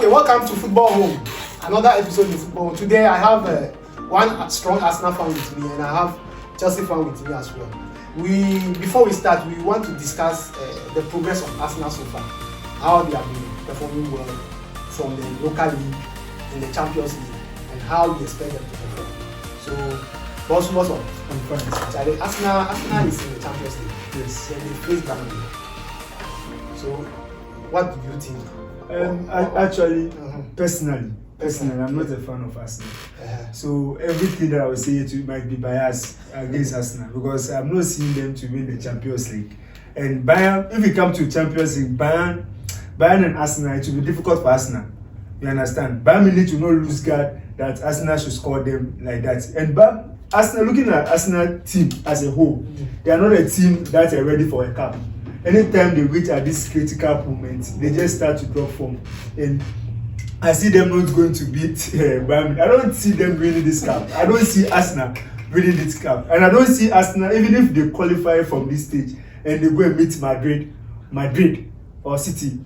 welcome to Football Home. Another episode in Football Home. Today I have one strong Arsenal fan with me, and I have Chelsea fan with me as well. Before we start, we want to discuss the progress of Arsenal so far, how they have been performing well from the local league in the Champions League, and how we expect them to perform. So, what's up? I'm fine. Arsenal is in the Champions League. Yes. Then they face Bayern. So, what do you think? Personally, I'm not a fan of Arsenal. So everything that I will say to might be biased against Arsenal because I'm not seeing them to win the Champions League. And Bayern, if we come to Champions League, Bayern and Arsenal, it will be difficult for Arsenal. You understand? Bayern Munich will not lose guard that Arsenal should score them like that. And Arsenal, looking at Arsenal team as a whole, they are not a team that are ready for a cup. Anytime they reach at this critical moment, they just start to drop form. And I see them not going to beat Bayern. I don't see them winning this cup. I don't see Arsenal winning this cup. And I don't see Arsenal, even if they qualify from this stage and they go and meet Madrid or City.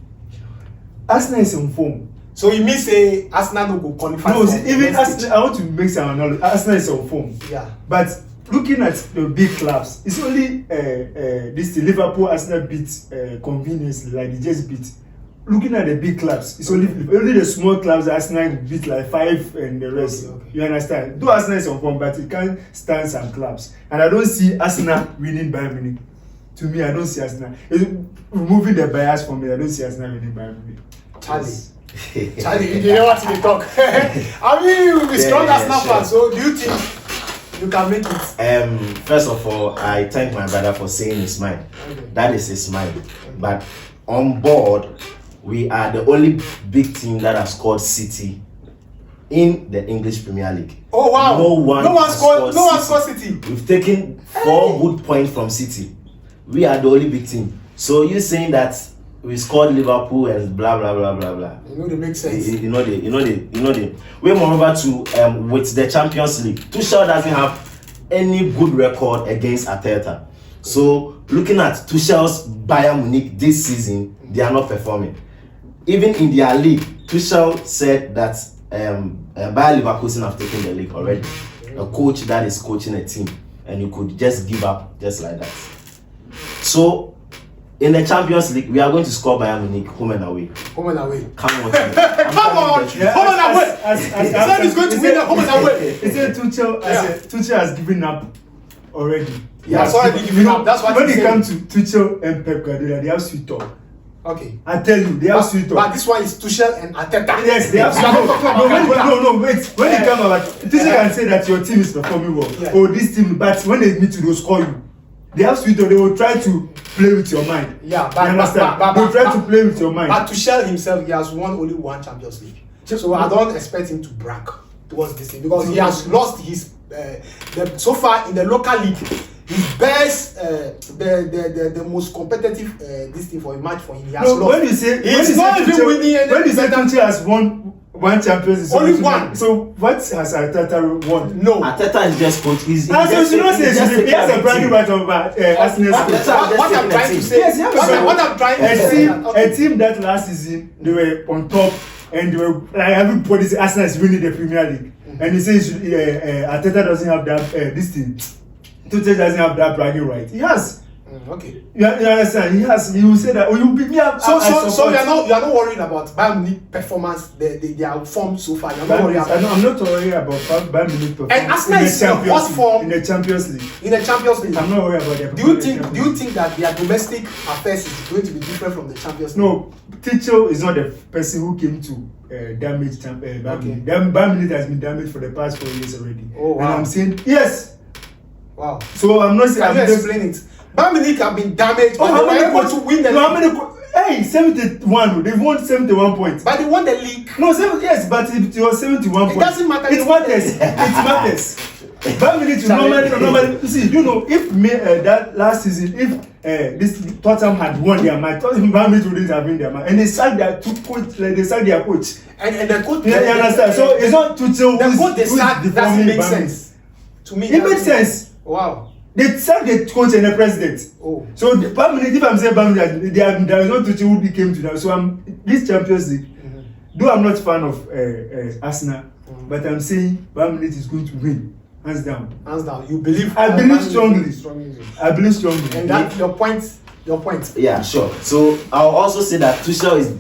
Arsenal is in form. So you mean say Arsenal no go qualify? No, even Arsenal, I want to make some analogy. Arsenal is in form. Yeah. But looking at the big clubs, it's only this Liverpool, Arsenal beat conveniently, like they just beat. Looking at the big clubs, it's only the small clubs that Arsenal beat like 5 and the rest. Okay. You understand? Though Arsenal is on form, but it can't stand some clubs. And I don't see Arsenal winning Bayern Munich. To me, I don't see Arsenal. Removing the bias from me, I don't see Arsenal winning Bayern Munich. Charlie, you know what they talk. I mean, you will be strong Arsenal fan, so do you think you can make it? First of all, I thank my brother for saying his mind. Okay. That is his mind. Okay. But on board, we are the only big team that has scored City in the English Premier League. Oh wow! No one scored City. We've taken 4 good points from City. We are the only big team. So you saying that we scored Liverpool and blah blah blah blah blah. You know they make sense. You know they. We're moreover to with the Champions League. Tuchel doesn't have any good record against Arteta. So looking at Tuchel's Bayern Munich this season, they are not performing. Even in their league, Tuchel said that Bayer Leverkusen have taken the league already. A coach that is coaching a team, and you could just give up just like that. So in the Champions League, we are going to score Bayern Munich home and away. Home and away. Come on, Come on, home and away. He said he's going to win the home and away. He said Tuchel has given up already. Yeah, that's already given up. That's what when it comes to Tuchel and Pep Guardiola, they have sweet talk. Okay. I tell you, they have sweet talk. But this one is Tuchel and Arteta. Yes, they have sweet talk. No, wait. When it comes about Tuchel can say that your team is performing well. Yeah. Or this team, but when they meet you, they'll score you. They have sweet talk. They will try to play with your mind. Yeah, but you understand? They will try to play with your mind. But Tuchel himself, he has won only 1 Champions League. So I don't expect him to brag towards this thing because he has lost his so far in the local league. His best, the most competitive this thing for a match for him, he has lost. When you say Tuchel has won 1 Champions League, only 1. So what has Arteta won? No, Arteta is just coach. He has a brand new right about Arsenal's coach. What I'm trying to say, what I'm trying to say, a team that last season they were on top and they were like everybody says Arsenal is winning the Premier League, and he says Arteta doesn't have that this thing. Tuchel doesn't have that bragging right. He has. Okay. You understand? He has. He will say that. Oh, you pick me up. So you are not worried about Bayern Munich performance. They are formed so far. You're not worried about. I'm not worried about Bayern Munich performance. And Arsenal is in hot form in the Champions League. I'm not worried about that. Do you think that their domestic affairs is going to be different from the Champions League? No, Tuchel is not the person who came to damage Bayern Munich. Bayern Munich has been damaged for the past 4 years already. Oh wow. And I'm saying yes. Wow. So I'm not saying. Can you explain it? Bayern Munich have been damaged, but they were able to win the league. Hey, 71. They've won 71 points. But they won the league. No, yes, but it was 71 points. It doesn't matter. It matters. It matters. Bayern Munich normally. You see, if that last season, if this Tottenham had won their match, Bayern Munich wouldn't have won their match, and they sacked their coach. Like they sacked their coach. And the coach. You understand? So it's not Tuchel. The coach they sacked doesn't make sense. To me, it makes sense. Wow. They sacked the coach and the president. Oh. So Bayern Munich, if I'm saying Bayern Munich, there is no Tuchel who came to them. So this Champions League, though I'm not a fan of Arsenal, but I'm saying Bayern Munich is going to win. Hands down. Hands down. You believe? I believe strongly. I believe strongly. And that your point. Your point. Yeah, sure. So I'll also say that Tuchel is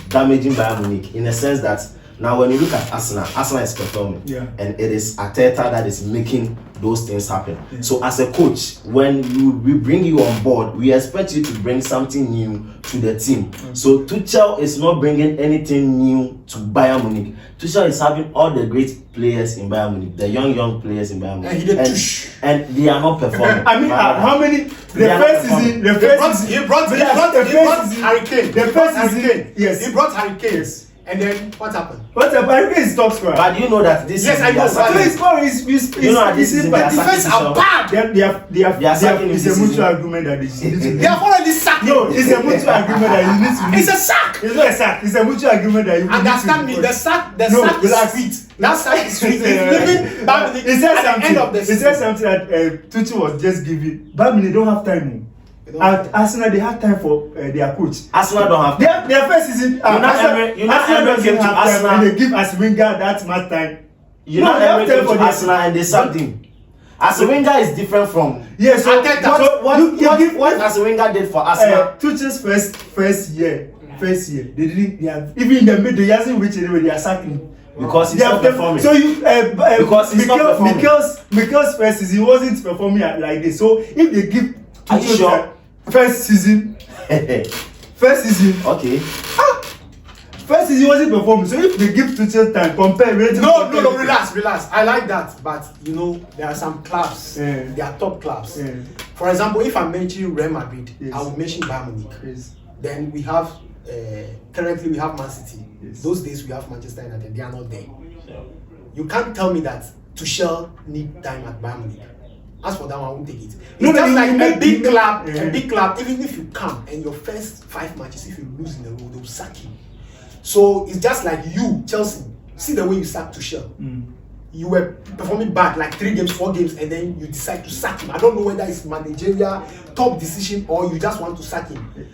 damaging Bayern Munich in the sense that now when you look at Arsenal is performing, and it is Arteta that is making those things happen. Yeah. So as a coach, when we bring you on board, we expect you to bring something new to the team. So Tuchel is not bringing anything new to Bayern Munich. Tuchel is having all the great players in Bayern Munich, the young players in Bayern Munich, and they are not performing. I mean, how many? The first season, he brought Harry Kane. The first season, yes, he brought Harry Kane. Yes. And then what happened? What happened? Harry Kane is top scorer. But you know that this yes, I know. So he's scoring. You know that this is the defense are bad. It's a mutual agreement that they need to. They have already sacked him. No, it's a mutual agreement that you need to. It's a sack. It's not a sack. It's a mutual agreement that you need to. Understand me? The sack is sweet. That sack is sweet. Leaving Bayern Munich at the end of the season. He said something that Tuchel was just giving. Bayern Munich don't have time. At Arsenal, they have time for their coach. Arsenal don't have time. Their first season, Arsenal doesn't have time, and they give Wenger that much time. You know, they have time for Arsenal, and they sacked him. Wenger is different from. Yeah, so what Wenger did for Arsenal? Tuchel's first year, they didn't. They have even in the middle, he hasn't reached anywhere. They are sacking. Because he's not performing. So you because he's not performing. Mikel's first season, he wasn't performing like this. So if they give Tuchel sure? First season, okay. First season he wasn't performing. So if they give Tuchel time, compare. No, relax. I like that, but you know there are some clubs. They are top clubs. For example, if I'm mentioning Real Madrid, I will mention Bayern Munich. Then we have currently we have Man City. Those days we have Manchester United. They are not there. You can't tell me that Tuchel need time at Bayern Munich. As for that one, I won't take it. It's just like a big club, even if you come and your first 5 matches, if you lose in a row, they'll sack you. So it's just like you, Chelsea. See the way you sacked Tuchel. You were performing bad, like 3 games, 4 games, and then you decide to sack him. I don't know whether it's managerial, top decision, or you just want to sack him.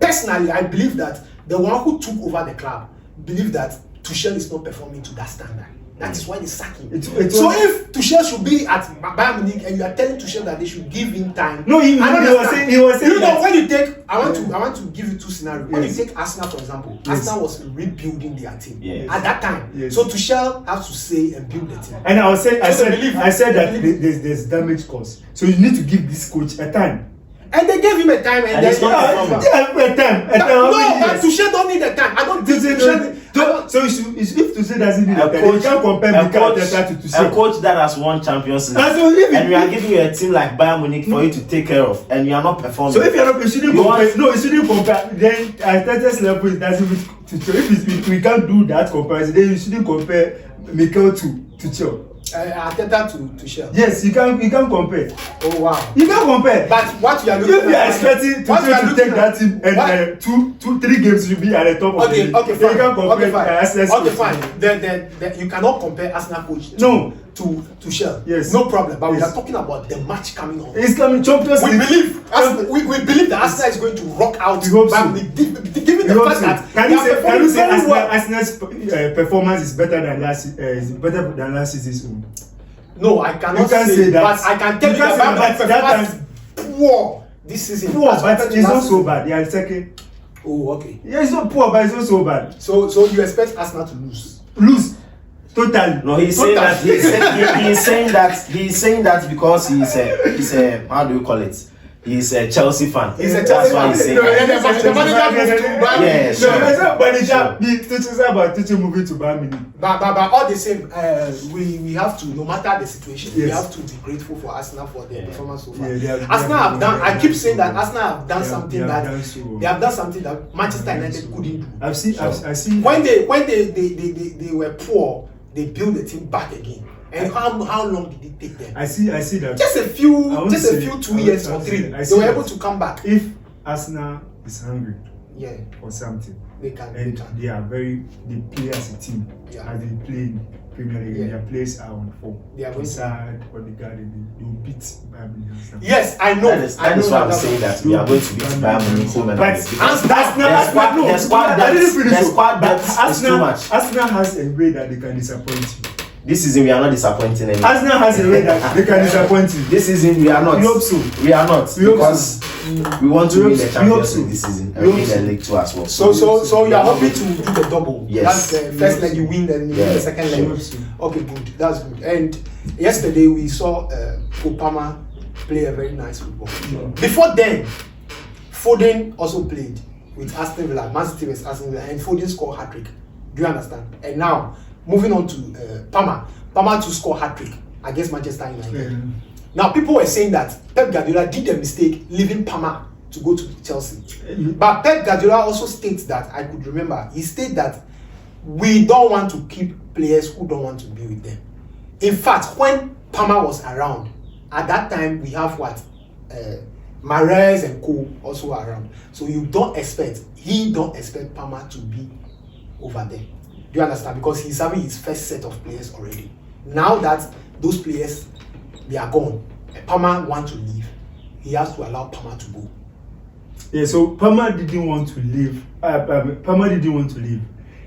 Personally, I believe that the one who took over the club believed that Tuchel is not performing to that standard. That is why they sack him. So if Tuchel should be at Bayern Munich and you are telling Tuchel that they should give him time, no, he was saying you know, when you take, I want to give you 2 scenarios. When you take Arsenal for example, Arsenal was rebuilding their team at that time. So Tuchel has to say and build the team. And I said that there's damage caused. So you need to give this coach a time. And they gave him a time, and then a time. No, but Tuchel don't need a time. I don't think Tuchel. So if Tuchel doesn't need a time, you can't compare Mikel Arteta to Tuchel. A coach that has won Champions League, and we are giving you a team like Bayern Munich for you to take care of, and you are not performing. So if you are not, you shouldn't compare. No, you shouldn't compare. Then Arteta's level is doesn't with Tuchel. If we can't do that comparison, then you shouldn't compare Mikel to Tuchel. Arteta to Tuchel. Yes, you can compare. Oh wow. You can compare. But what you are looking at, if you are expecting Tuchel to take that team and 2-3 games you'll be at the top of the league. Okay, fine. You can compare okay, fine. Then you cannot compare Arsenal coach to Tuchel. Yes. No problem. But we are talking about the match coming on. It's coming Champions League. We believe that Arsenal is going to rock out. We hope so. Given the fact that can you say Arsenal's performance is better than last season's own? No, I cannot say that. But I can tell you that performance poor this season. Poor, but it's not so bad. They are second. Oh, okay. Yeah, it's not poor, but it's not so bad. So you expect Arsenal to lose? Totally. No, he's saying that because he's a how do you call it? He's a Chelsea fan. He's a Chelsea fan. The manager about teaching moving to Bayern Munich. But all the same, we have to, no matter the situation, we have to be grateful for Arsenal for their performance so far. Arsenal have done. I keep saying that Arsenal have done something that they have done something that Manchester United couldn't do. I've seen. When they were poor, they built the team back again. And how long did it take them? I see that. Just a few 2 years or 3. They were able to come back. If Arsenal is hungry, or something. They can. And they play as a team. As they play in Premier League, their players are on form. They are going to they will beat Bayern. Yes, I know. That is why I'm saying that we are going to beat Bayern Munich home and away. The squad depth is too much. Arsenal has a way that they can disappoint you. This season we are not disappointing anyone. Arsenal has a way that they can disappoint you. This season we are not. We hope so. We are not because we want to win the Champions League this season and win the League 2 as well. So you are hoping to do the double. Yes. That's the first leg you win, then you win the second leg. Okay, good. That's good. And yesterday we saw Kopama play a very nice football. Before then, Foden also played with Aston Villa. Man City was Aston Villa, and Foden scored hat-trick. Do you understand? And now, moving on to Palmer to score hat-trick against Manchester United. Now, people were saying that Pep Guardiola did a mistake leaving Palmer to go to Chelsea. But Pep Guardiola also states that, I could remember, he stated that we don't want to keep players who don't want to be with them. In fact, when Palmer was around, at that time, we have Mahrez and Co also around. So he don't expect Palmer to be over there. Do you understand? Because he's having his first set of players already. Now that those players, they are gone, and Palmer wants to leave, he has to allow Palmer to go. Yeah, so Palmer didn't want to leave. Palmer didn't want to leave.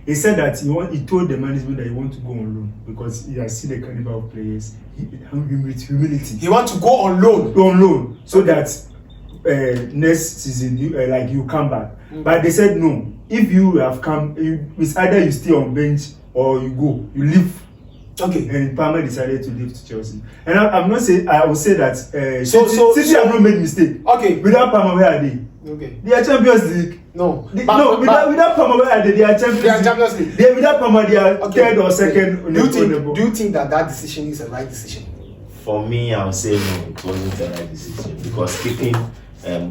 He said that he told the management that he wants to go on loan because he has seen the caliber of players. With humility. He wants to go on loan. Go on loan, so that next season you come back. But they said no. If you have come, it's either you stay on bench or you leave. Okay. And Palmer decided to leave to Chelsea. And I will say that City have not made mistake. Okay. Without Palmer, where are they? Okay. They are Champions League. Without Palmer, where are they? They are Champions League. Without Palmer, they are third or second. Do you think that decision is a right decision? For me, I would say no, it wasn't the right decision because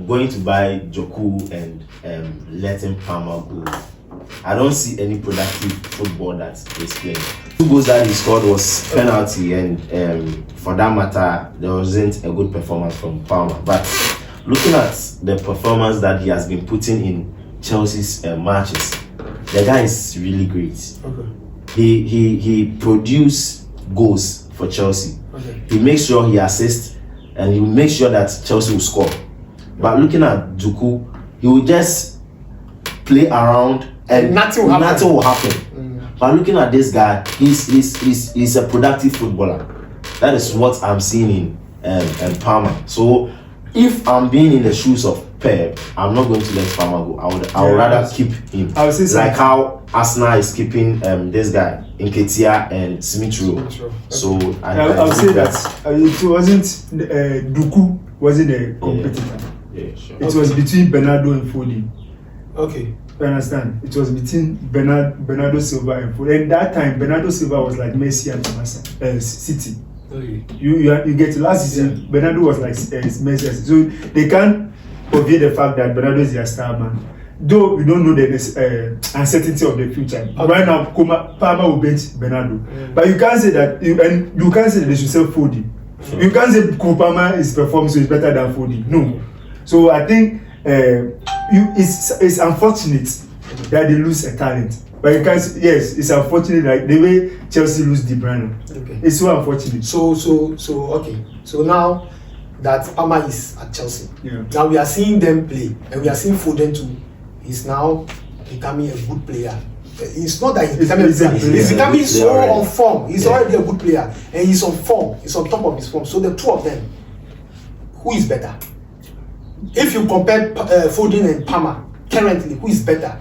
going to buy Joku and letting Palmer go, I don't see any productive football that he's playing. 2 goals that he scored was penalty, and for that matter, there wasn't a good performance from Palmer. But looking at the performance that he has been putting in Chelsea's matches, the guy is really great. Okay. He produces goals for Chelsea. Okay. He makes sure he assists, and he will make sure that Chelsea will score. But looking at Joku, he will just play around and nothing will happen. But looking at this guy, he's a productive footballer. That is what I'm seeing in Palmer. So if I'm being in the shoes of Pep, I'm not going to let Palmer go. I would rather keep him. Like how Arsenal is keeping this guy, Nketiah and Smith Rowe. So I'll say that it wasn't Doku wasn't a competitor. Yeah, sure. It was between Bernardo and Foden. Okay. You understand? It was between Bernardo Silva and Foden. And that time, Bernardo Silva was like Messi and City. Okay. You get to last season, Bernardo was like Messi. So they can't forget the fact that Bernardo is their star man. Though we don't know the uncertainty of the future. Okay. Right now, Palmer will bench Bernardo. But you can't say that, you can't say that they should sell Foden. You can't say Palmer is performing so it's better than Foden. No. So I think it's unfortunate that they lose a talent. But you can say, yes, it's unfortunate like the way Chelsea lose De Bruyne. Okay. It's so unfortunate. So okay. So now that Palmer is at Chelsea, now we are seeing them play, and we are seeing Foden too. He's now becoming a good player. It's not that he's becoming he's becoming so on form. He's already a good player, and he's on form. He's on top of his form. So the two of them, who is better? If you compare Foden and Palmer currently, who is better?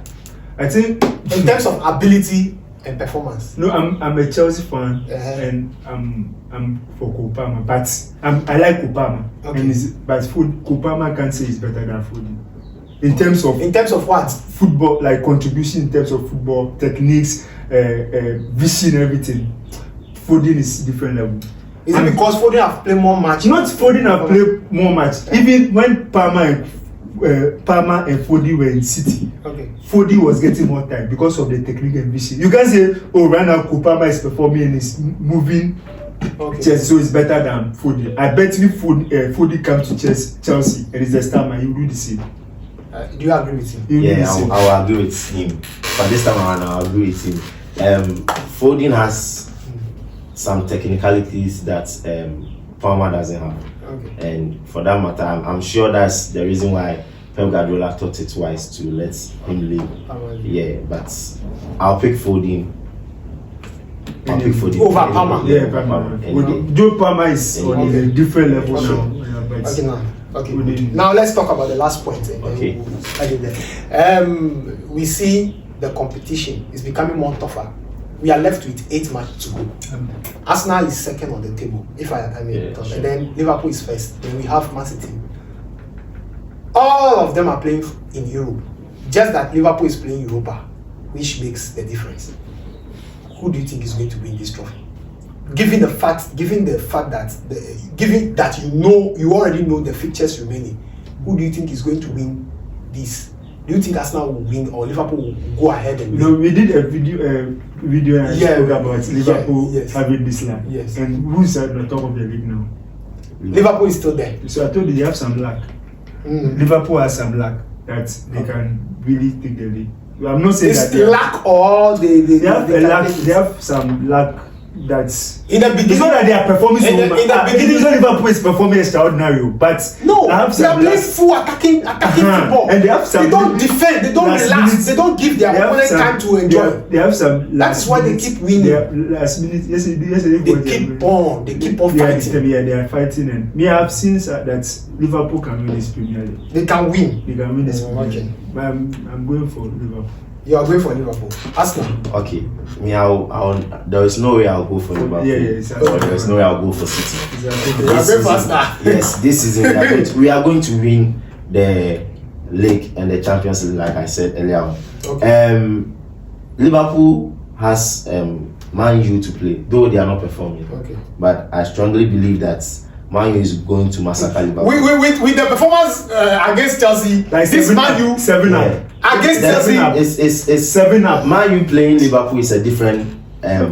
I think in terms of ability and performance. No, I'm a Chelsea fan, and I'm for Kopama, but I like Kopama. Okay. But Kopama can't say he's better than Foden. In terms of what? Football, like contribution in terms of football techniques, vision, everything. Foden is different level. Is it because Foden have played more matches? Not Foden have played more matches. Even when Palmer and Foden were in City, Foden was getting more time because of the technique and vision. You can say, oh, right now Kopama is performing and is moving, so it's better than Foden. I bet if Foden comes to Chelsea and is a star man, he will do the same. Do you agree with him? Yeah, I'll agree with him. But this time around, I'll agree with him. Foden has some technicalities that Palmer doesn't have. Okay. And for that matter, I'm sure that's the reason why Pep Guardiola thought it wise to let him leave. Yeah, but I'll pick Foden. Over Palmer. Yeah, Palmer. Joe Palmer is on a different level now. Okay. Now let's talk about the last point. Okay. We see the competition is becoming more tougher. We are left with 8 matches to go. Arsenal is second on the table, if I may. Sure. And then Liverpool is first. Then we have Man City. All of them are playing in Europe. Just that Liverpool is playing Europa, which makes the difference. Who do you think is going to win this trophy? Given that you already know the fixtures remaining, who do you think is going to win this? Do you think Arsenal will win or Liverpool will go ahead and win? No, we did a video and spoke about Liverpool having this line. Yes. And who's at the top of the league now? Liverpool is still there. So I told you they have some luck. Liverpool has some luck that they can really take the lead. I'm not saying it's that luck or they have some luck. That's in the beginning. It's not that they are performing so in the beginning. It's not Liverpool is performing extraordinary, but no, they have they are playing full attacking football. And they have some. They don't defend. They don't relax. Minute, they don't give their opponent time to enjoy. They have some. That's why they keep winning. Last minute, yes, they keep on. They keep on fighting. They are fighting, and me, I have seen that Liverpool can win this Premier League. They can win. They can win this Premier League. But I'm going for Liverpool. You are going for Liverpool. Arsenal. Okay. Me, there is no way I'll go for Liverpool. Yeah, exactly. Or there is no way I'll go for City. You are going for Arsenal. Yes, this season we are going to win the league and the Champions League, like I said earlier on. Okay. Liverpool has Man U to play, though they are not performing. Okay. But I strongly believe that Man U is going to massacre Liverpool. With the performance against Chelsea, like this Man U 7-up. Against Chelsea, it's 7-up. Man U playing Liverpool is a different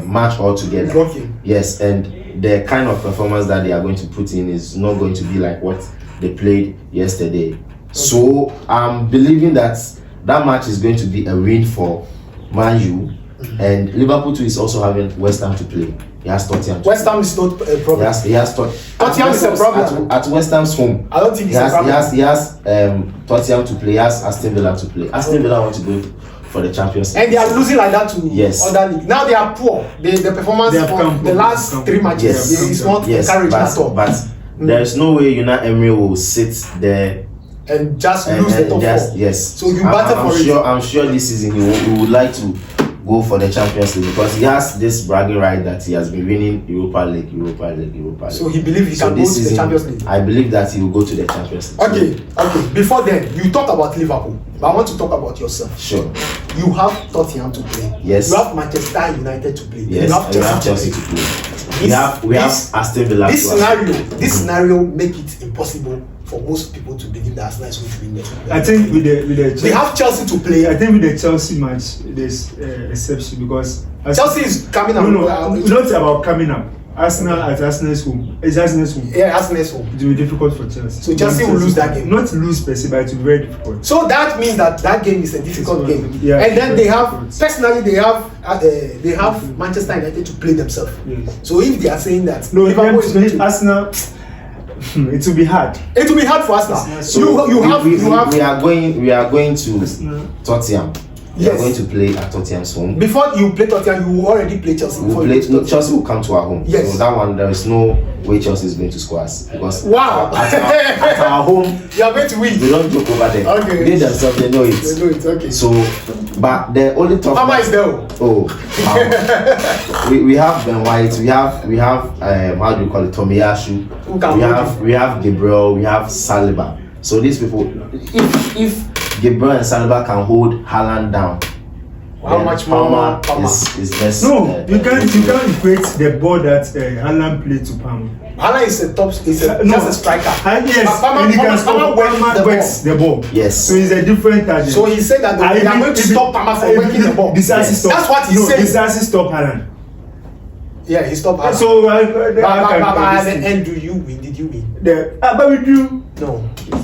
match altogether. Okay. Yes, and the kind of performance that they are going to put in is not going to be like what they played yesterday. Okay. So I'm believing that match is going to be a win for Man U, and Liverpool too is also having West Ham to play. He has Tottenham. West Ham is not a problem. He has Tottenham is a problem. At West Ham's home. I don't think it's a problem. He has Tottenham to play. He has Aston Villa to play. Aston Villa want to go for the Champions League. And they are losing like that to other league. Now they are poor. The performance from the last 3 matches is not encouraging at all. But there is no way Unai Emery will sit there and just lose the top 4. Yes. So you battle for it. I'm sure this season he would like to go for the Champions League because he has this bragging right that he has been winning Europa League. So he believes he can go to the Champions League. I believe that he will go to the Champions League. Okay. Before then, you talk about Liverpool, but I want to talk about yourself. Sure. You have Tottenham to play. Yes. You have Manchester United to play. Yes. You have Chelsea to play. We have Aston Villa. This scenario make it impossible for most people to believe that Arsenal is going to win the I think with the they have Chelsea to play. I think with the Chelsea match there's exception because Chelsea is coming up. No, not about coming up. Arsenal at Arsenal's home. It's Arsenal's home. Yeah, Arsenal's home. It will be difficult for Chelsea. So Chelsea will lose that game. Not lose per se, but it will be very difficult. So that means that game is a difficult game. Yeah, and then they have Manchester United to play themselves. Yes. So if they are saying that Liverpool is going to Arsenal, it will be hard. It will be hard for Arsenal. So we are going to Tottenham. We are going to play at Tottenham's home. Before you play Tottenham, you already play Chelsea. Chelsea will come to our home. Yes. So that one, there is no way Chelsea is going to score us because at our home, you are going to win. They don't joke over there. Okay. They themselves, they know it. They know it. Okay. So, but the only tough. Mama is there. Oh, we have Ben White. We have how do you call it, Tomiyasu. We have Gabriel. We have Saliba. So these people, if Gabriel and Saliba can hold Haaland down, how much more Palmer is best? No, you can't equate the ball that Haaland played to Palmer. Haaland is just a striker. Yes, and he can score. Palmer works the ball. Yes. So he's a different target. So he said that they are going to stop Palmer from working the ball. Yes. That's what he said. Disasi stop Haaland. Yeah, he stopped Haaland. So but at the end, do you win? Did you win? But we do. No. No.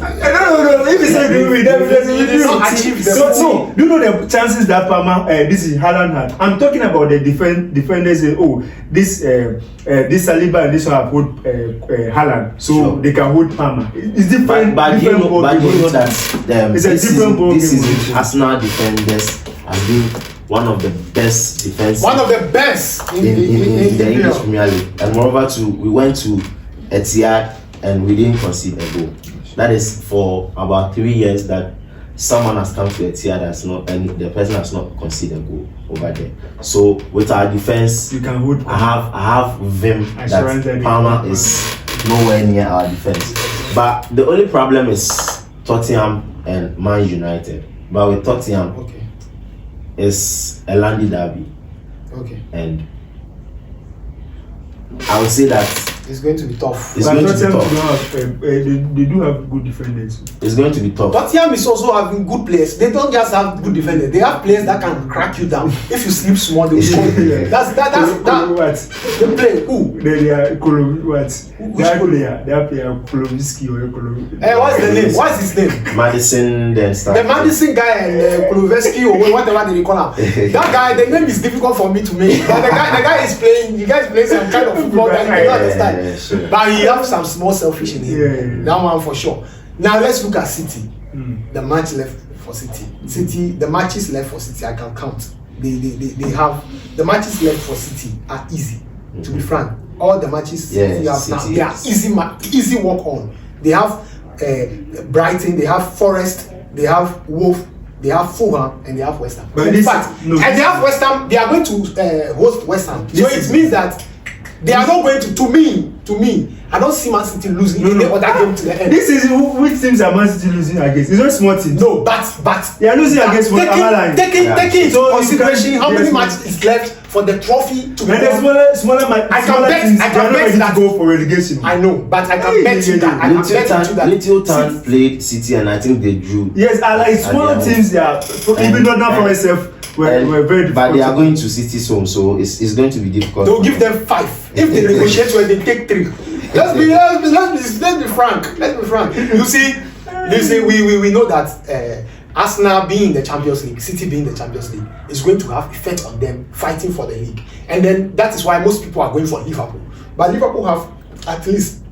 If it's not doing with them, you did not achieve the so, goal. no. Do you know the chances that Palmer, this is Haaland had? I'm talking about the defenders. This Saliba and this one have hold Haaland, so sure. they can hold Palmer. It's different. But you know that it's a different ball this game. season, Arsenal defenders has been one of the best defense. One of the best in the English Premier League. And moreover, we went to Etihad and we didn't concede a goal. That is for about 3 years that someone has come to Etihad and the person has not conceded a goal over there. So with our defense, you can hold. I have vim that Palmer is nowhere near our defense. But the only problem is Tottenham and Man United. But with Tottenham, okay, it's a Landy derby. Okay. And I would say that it's going to be tough. It's going to be tough. They do have good defenders. It's going to be tough. Tottenham is also having good players. They don't just have good defenders. They have players that can crack you down. If you sleep small, they will show you. That's What? They play who? They are what? They are player Koloviski or Koloviski. What's the name? What's his name? Madison then start. The Madison guy and Koloviski or whatever they call him. That guy, the name is difficult for me to make. But the guy is playing. The guy is playing some kind of football that you don't understand. Sure. But he has some small selfish in him. Yeah. That one for sure. Now let's look at City. The match left for City. The matches left for City, I can count. They have the matches left for City are easy. To be frank, all the matches City have now, they are easy walk on. They have Brighton, they have Forest, they have Wolf, they have Fulham, and they have West Ham. But in fact, and they have West Ham. They are going to host West Ham. So it means that they are not going to me. I don't see Man City losing the other game to the end. This is which teams are Man City losing against? It's not small teams. No, but they are losing against Amalan. Taking into consideration how many matches is left for the trophy to be won. The smaller teams, I can bet that go for relegation. I know, but I can bet you that. Little Town played City and I think they drew. Yes, I like smaller teams. They are even not for myself. We're very difficult. But they are going to City's home, so it's going to be difficult. They'll give them 5. If they negotiate well, they take 3. Let's be frank. You see, we know that Arsenal being in the Champions League, City being in the Champions League, is going to have effect on them fighting for the league. And then that is why most people are going for Liverpool. But Liverpool have at least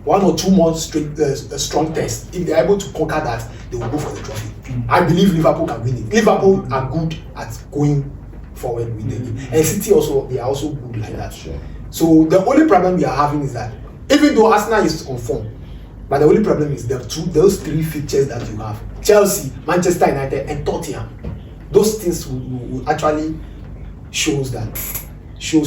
1 or 2 more straight strong tests. If they're able to conquer that, they will go for the trophy. I believe Liverpool can win it. Liverpool are good at going forward with the league. And City also, they are also good like that. Sure. So the only problem we are having is that even though Arsenal is on form, but the only problem is those 3 fixtures that you have: Chelsea, Manchester United, and Tottenham. Those things will actually shows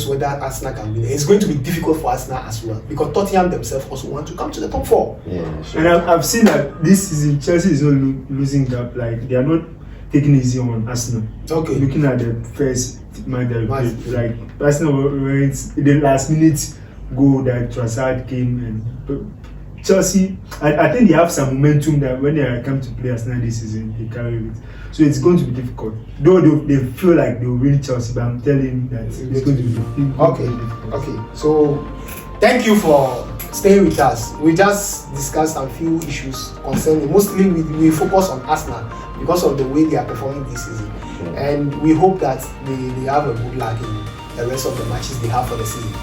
whether Arsenal can win. It's going to be difficult for Arsenal as well because Tottenham themselves also want to come to the top 4. Yeah, sure. And I've seen that this season Chelsea is not losing gap. Like they are not taking it easy on Arsenal. Okay. Looking at the first match that like Arsenal were in the last minute goal that Trossard came and Chelsea. I think they have some momentum that when they come to play Arsenal this season they carry it. So it's going to be difficult. Though they feel like they will win Chelsea, but I'm telling you that it's going to be difficult. Okay. So thank you for staying with us. We just discussed a few issues concerning. Mostly we focus on Arsenal because of the way they are performing this season, and we hope that they have a good luck in the rest of the matches they have for the season.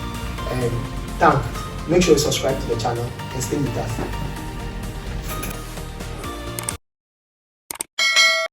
And make sure you subscribe to the channel and stay with us.